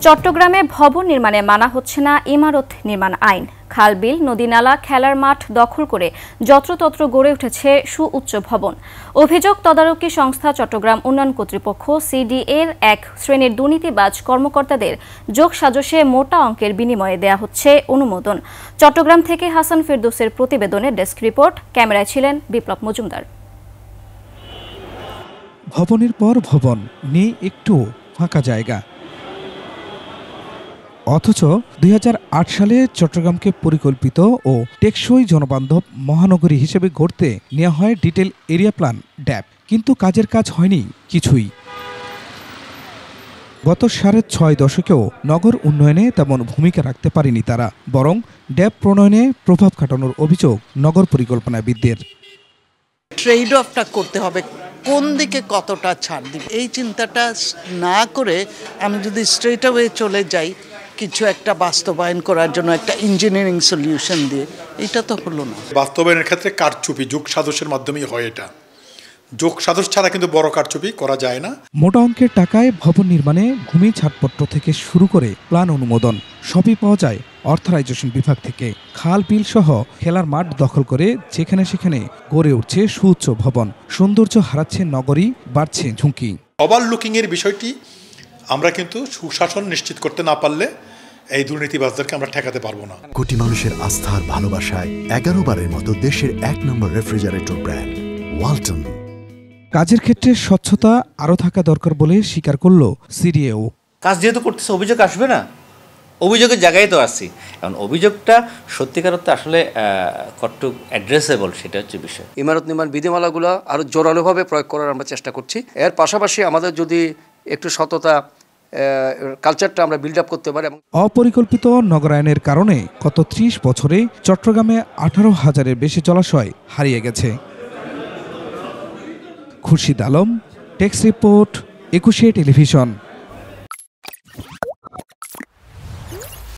চট্টগ্রামে ভবন নির্মাণে মানা হচ্ছে না ইমারত নির্মাণ আইন। খাল-বিল, নদী-নালা, খেলার মাঠ দখল করে যত্রতত্র গড়ে উঠেছে সুউচ্চ ভবন। অভিযোগ, তদারকি সংস্থা চট্টগ্রাম উন্নয়ন কর্তৃপক্ষ সিডিএর এক শ্রেণীর দুর্নীতিবাজ কর্মকর্তাদের যোগসাজশে মোটা অঙ্কের বিনিময়ে দেয়া হচ্ছে অনুমোদন। চট্টগ্রাম থেকে হাসান ফেরদৌসের প্রতিবেদনে ডেস্ক রিপোর্ট। ক্যামেরায় ছিলেন বিপ্লব মজুমদার। ভবনের পর ভবন, নেই একটু ফাঁকা জায়গা। অথচ ২০০৮ সালে চট্টগ্রামকে পরিকল্পিত ও টেকসই জনবান্ধব মহানগরী হিসেবে গড়তে নেওয়া হয় ডিটেল এরিয়া প্ল্যান ড্যাব, কিন্তু কাজের কাজ হয়নি কিছুই। গত ৬.৫ দশকেও নগর উন্নয়নে তেমন ভূমিকা রাখতে পারেনি তারা, বরং ড্যাব প্রণয়নে প্রভাব খাটানোর অভিযোগ নগর পরিকল্পনাবিদদের। ট্রেড অফটা করতে হবে, কোন দিকে কতটা ছাড় দিবে এই চিন্তাটা না করে আমি যদি স্ট্রেট অ্যাওয়ে চলে যাই কিছু একটা বাস্তবায়ন করার জন্য একটা ইঞ্জিনিয়ারিং সলিউশন দিয়ে, এটা তো হলো না। বাস্তবায়নের ক্ষেত্রে কারচুপি যোগ সাদস্যের মাধ্যমেই হয়। এটা যোগ সাদস্য ছাড়া কিন্তু বড় কারচুপি করা যায় না। মোটা অঙ্কের টাকায় ভবন নির্মাণে ভূমি ছাড়পত্র থেকে শুরু করে প্ল্যান অনুমোদন সবই পাওয়া যায় অথরাইজেশন বিভাগ থেকে। খাল বিল সহ খেলার মাঠ দখল করে যেখানে সেখানে গড়ে উঠছে সুউচ্চ ভবন। সৌন্দর্য হারাচ্ছে নগরী, বাড়ছে ঝুঁকি। ওভারলুকিং এর বিষয়টি আমরা কিন্তু সুশাসন নিশ্চিত করতে না পারলে এই দুর্নীতিবাজদেরকে আমরা ঠেকাতে পারবো না। কোটি মানুষের আস্থার ভালোবাসায় ১১ বারের মতো দেশের ১ নম্বর রেফ্রিজারেটর ব্র্যান্ড ওয়ালটন। কাজের ক্ষেত্রে স্বচ্ছতা আরও থাকা দরকার বলে স্বীকার করল সিডিএও। কাজ যেহেতু করতেছে অভিযোগ আসবে না, অভিযোগের জায়গায় তো আসছি। এখন অভিযোগটা সত্যিকার অর্থে আসলে কতটুকু অ্যাড্রেসেবল সেটা হচ্ছে বিষয়। ইমারত নির্মাণ বিধিমালাগুলো আরও জোরালোভাবে প্রয়োগ করার আমরা চেষ্টা করছি। এর পাশাপাশি আমাদের যদি একটু সততা কালচারটা আমরা বিল্ড আপ করতে পারি। অপরিকল্পিত নগরায়নের কারণে গত ৩০ বছরে চট্টগ্রামে ১৮,০০০-এর বেশি জলাশয় হারিয়ে গেছে। Khurshid Alam, desk report, ২১ television.